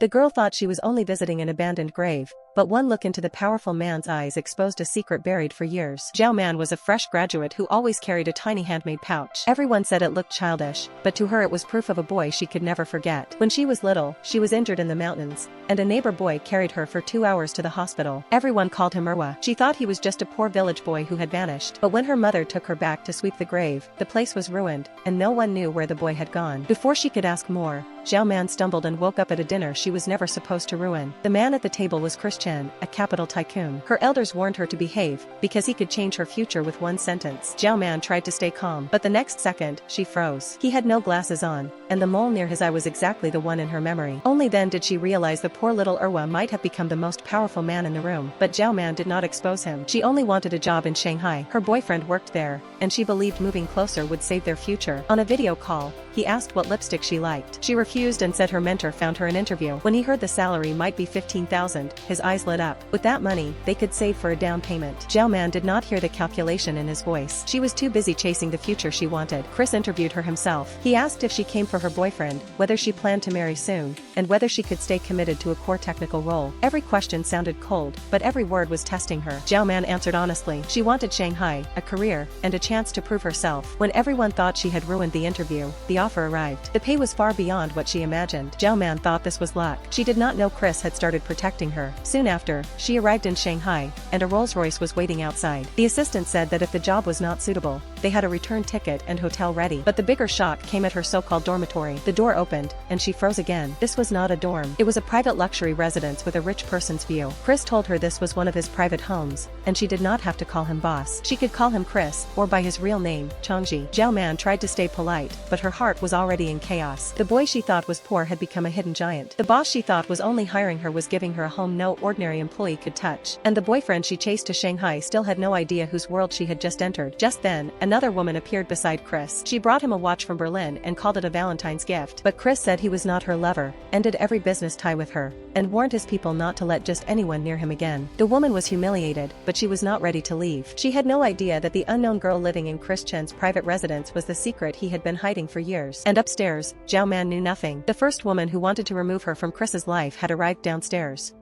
The girl thought she was only visiting an abandoned grave, but one look into the powerful man's eyes exposed a secret buried for years. Zhao Man was a fresh graduate who always carried a tiny handmade pouch. Everyone said it looked childish, but to her it was proof of a boy she could never forget. When she was little, she was injured in the mountains, and a neighbor boy carried her for 2 hours to the hospital. Everyone called him Erwa. She thought he was just a poor village boy who had vanished. But when her mother took her back to sweep the grave, the place was ruined, and no one knew where the boy had gone. Before she could ask more, Zhao Man stumbled and woke up at a dinner she was never supposed to ruin. The man at the table was Chris Chen, a capital tycoon. Her elders warned her to behave, because he could change her future with one sentence. Zhao Man tried to stay calm, but the next second, she froze. He had no glasses on, and the mole near his eye was exactly the one in her memory. Only then did she realize the poor little Erwa might have become the most powerful man in the room. But Zhao Man did not expose him. She only wanted a job in Shanghai. Her boyfriend worked there, and she believed moving closer would save their future. On a video call, he asked what lipstick she liked. She refused and said her mentor found her an interview. When he heard the salary might be 15,000, his eyes lit up. With that money, they could save for a down payment. Zhao Man did not hear the calculation in his voice. She was too busy chasing the future she wanted. Chris interviewed her himself. He asked if she came for her boyfriend, whether she planned to marry soon, and whether she could stay committed to a core technical role. Every question sounded cold, but every word was testing her. Zhao Man answered honestly. She wanted Shanghai, a career, and a chance to prove herself. When everyone thought she had ruined the interview, the offer arrived. The pay was far beyond what she imagined. Zhao Man thought this was luck. She did not know Chris had started protecting her. Soon after, she arrived in Shanghai, and a Rolls-Royce was waiting outside. The assistant said that if the job was not suitable, they had a return ticket and hotel ready. But the bigger shock came at her so-called dormitory. The door opened, and she froze again. This was not a dorm. It was a private luxury residence with a rich person's view. Chris told her this was one of his private homes, and she did not have to call him boss. She could call him Chris, or by his real name, Changji. Zhao Man tried to stay polite, but her heart was already in chaos. The boy she thought was poor had become a hidden giant. The boss she thought was only hiring her was giving her a home no ordinary employee could touch. And the boyfriend she chased to Shanghai still had no idea whose world she had just entered. Just then, another woman appeared beside Chris. She brought him a watch from Berlin and called it a Valentine's gift. But Chris said he was not her lover, ended every business tie with her, and warned his people not to let just anyone near him again. The woman was humiliated, but she was not ready to leave. She had no idea that the unknown girl living in Chris Chen's private residence was the secret he had been hiding for years. And upstairs, Zhao Man knew nothing. The first woman who wanted to remove her from Chris's life had arrived downstairs.